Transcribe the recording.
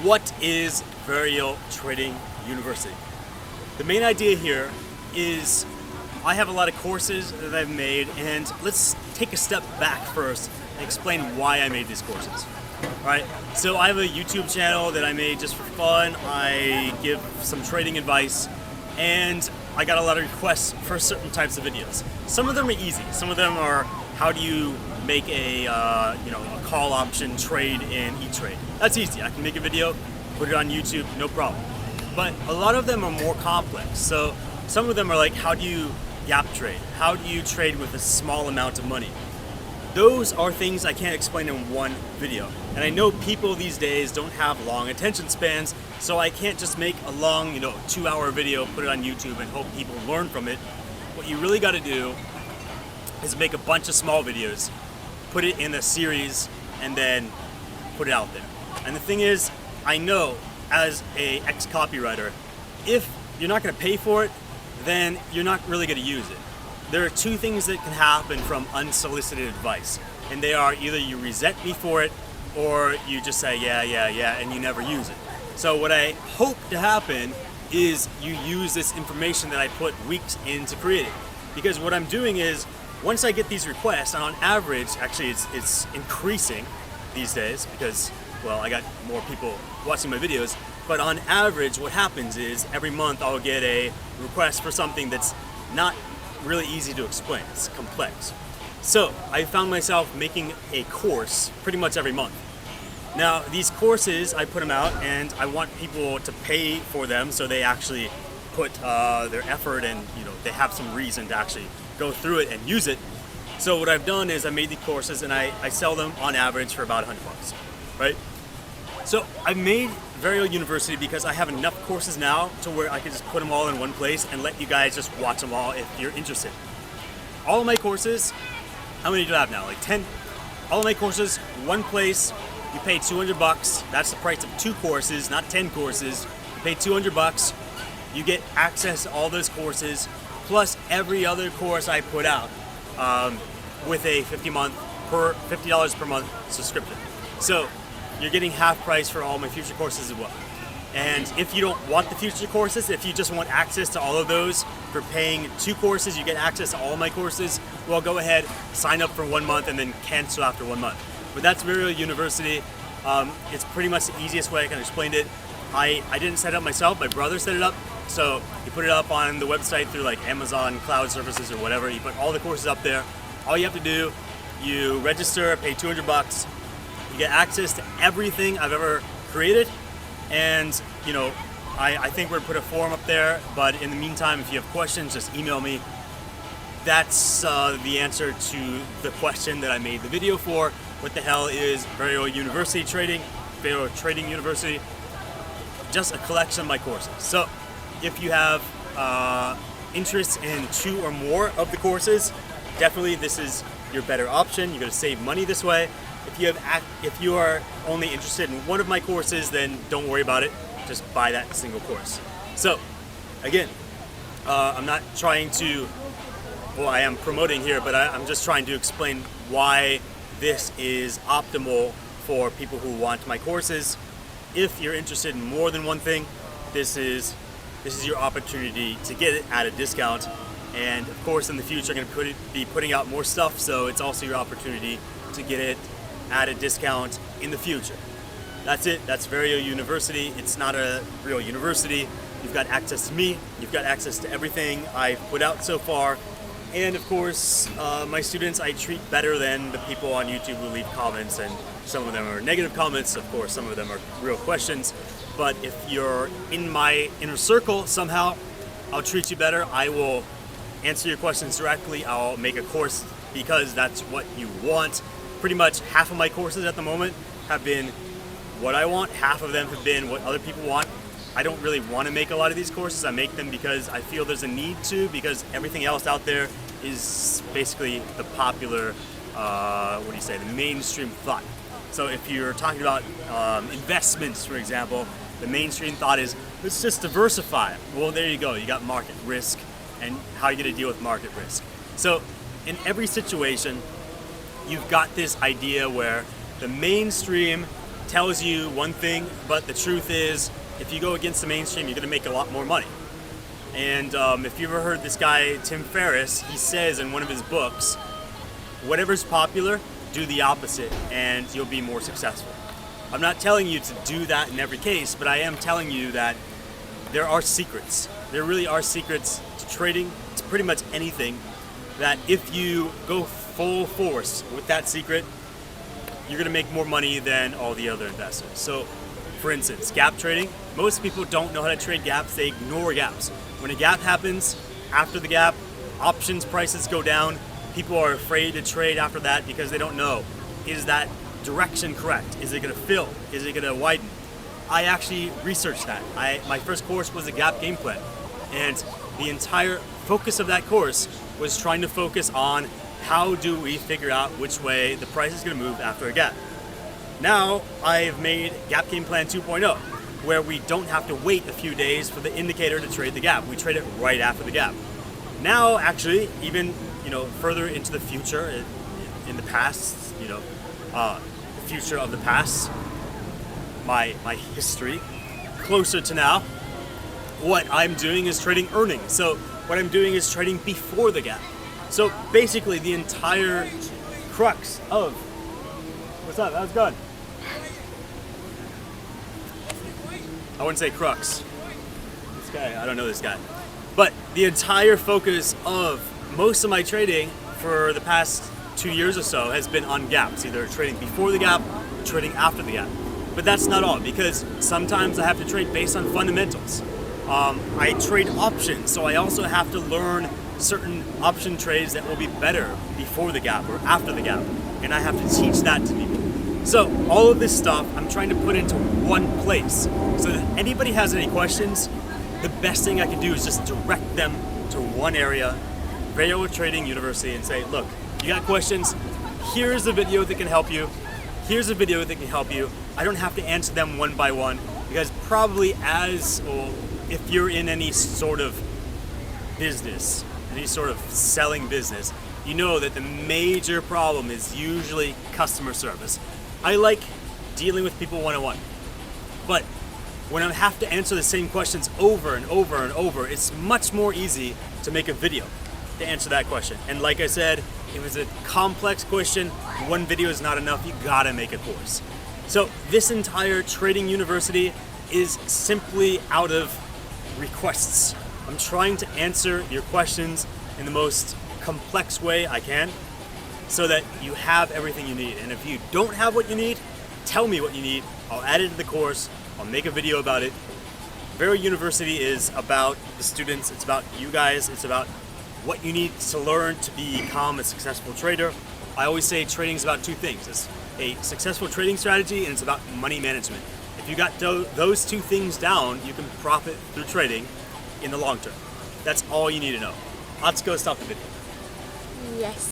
What is Verial Trading University? The main idea here is I have a lot of courses that I've made, and let's take a step back first and explain why I made these courses. Alright, so I have a YouTube channel that I made just for fun. I give some trading advice, and I got a lot of requests for certain types of videos. Some of them are easy. Some of them are how do you make a a call option trade in E-Trade. That's easy. I can make a video, put it on YouTube, no problem. But a lot of them are more complex. So some of them are like, how do you gap trade? How do you trade with a small amount of money? Those are things I can't explain in one video. And I know people these days don't have long attention spans, so I can't just make a long, 2-hour video, put it on YouTube and hope people learn from it. What you really got to do is make a bunch of small videos, put it in a series, and then put it out there. And the thing is, I know as a ex-copywriter, if you're not going to pay for it, then you're not really going to use it. There are two things that can happen from unsolicited advice, and they are either you resent me for it, or you just say yeah, and you never use it. So what I hope to happen is you use this information that I put weeks into creating. Because what I'm doing is, once I get these requests, and on average, actually it's increasing these days because, well, I got more people watching my videos, but on average what happens is every month I'll get a request for something that's not really easy to explain. It's complex. So I found myself making a course pretty much every month. Now these courses, I put them out and I want people to pay for them so they actually put their effort and they have some reason to actually go through it and use it. So what I've done is I made these courses and I sell them on average for about $100, right? So I made Verial University because I have enough courses now to where I can just put them all in one place and let you guys just watch them all if you're interested. All of my courses, how many do I have now? Like 10? All of my courses, one place, you pay $200. That's the price of 2 courses, not 10 courses. You pay $200. You get access to all those courses, plus every other course I put out with a $50 per month subscription. So you're getting half price for all my future courses as well. And if you don't want the future courses, if you just want access to all of those, for paying 2 courses, you get access to all my courses, well, go ahead, sign up for 1 month and then cancel after 1 month. But that's Verial University. It's pretty much the easiest way I can explain it. I didn't set it up myself, my brother set it up. So you put it up on the website through like Amazon Cloud Services or whatever. You put all the courses up there. All you have to do, you register, pay $200. You get access to everything I've ever created. And I think we're gonna put a forum up there. But in the meantime, if you have questions, just email me. That's the answer to the question that I made the video for. What the hell is Verial University Trading? Verial Trading University. Just a collection of my courses. So if you have interest in 2 or more of the courses, definitely this is your better option. You're going to save money this way. If you are only interested in one of my courses, then don't worry about it. Just buy that single course. So again, I'm not trying to, well, I am promoting here, but I'm just trying to explain why this is optimal for people who want my courses. If you're interested in more than one thing, this is your opportunity to get it at a discount. And of course, in the future, I'm going to be putting out more stuff, so it's also your opportunity to get it at a discount in the future. That's it. That's Verial University. It's not a real university. You've got access to me. You've got access to everything I've put out so far. And of course, my students I treat better than the people on YouTube who leave comments, and some of them are negative comments. Of course, some of them are real questions. But if you're in my inner circle somehow, I'll treat you better. I will answer your questions directly. I'll make a course because that's what you want. Pretty much half of my courses at the moment have been what I want. Half of them have been what other people want. I don't really want to make a lot of these courses. I make them because I feel there's a need to, because everything else out there is basically the popular, the mainstream thought. So if you're talking about investments, for example, the mainstream thought is, let's just diversify. Well, there you go. You got market risk and how you're going to deal with market risk. So in every situation, you've got this idea where the mainstream tells you one thing, but the truth is, if you go against the mainstream, you're going to make a lot more money. And if you've ever heard this guy, Tim Ferriss, he says in one of his books, whatever's popular, do the opposite and you'll be more successful. I'm not telling you to do that in every case, but I am telling you that there are secrets. There really are secrets to trading, to pretty much anything, that if you go full force with that secret, you're gonna make more money than all the other investors. So, for instance, gap trading, most people don't know how to trade gaps, they ignore gaps. When a gap happens, after the gap, options prices go down, people are afraid to trade after that because they don't know, is that direction correct? Is it gonna fill? Is it gonna widen? I actually researched that. My first course was a gap game plan, and the entire focus of that course was trying to focus on how do we figure out which way the price is gonna move after a gap. Now I've made Gap Game Plan 2.0, where we don't have to wait a few days for the indicator to trade the gap. We trade it right after the gap. Now, actually, even further into the future, in the past, the future of the past, my history, closer to now, what I'm doing is trading earnings. So what I'm doing is trading before the gap. So basically, the entire crux of what's up? How's it going? I wouldn't say crux. This guy, I don't know this guy. But the entire focus of most of my trading for the past 2 years or so has been on gaps, either trading before the gap or trading after the gap. But that's not all, because sometimes I have to trade based on fundamentals. I trade options, so I also have to learn certain option trades that will be better before the gap or after the gap, and I have to teach that to people. So all of this stuff I'm trying to put into one place, so that anybody has any questions, the best thing I can do is just direct them to one area, Verial Trading University, and say, look, you got questions, here's a video that can help you, here's a video that can help you. I don't have to answer them one by one, because probably if you're in any sort of business, any sort of selling business, you know that the major problem is usually customer service. I like dealing with people one-on-one, but when I have to answer the same questions over and over and over, it's much more easy to make a video to answer that question. And like I said, if it's a complex question, one video is not enough, you gotta make a course. So this entire trading university is simply out of requests. I'm trying to answer your questions in the most complex way I can so that you have everything you need. And if you don't have what you need, tell me what you need. I'll add it to the course. I'll make a video about it. Verial University is about the students. It's about you guys. It's about what you need to learn to become a successful trader. I always say trading is about two things. It's a successful trading strategy and it's about money management. If you got those two things down, you can profit through trading in the long term. That's all you need to know. Let's go stop the video. Yes.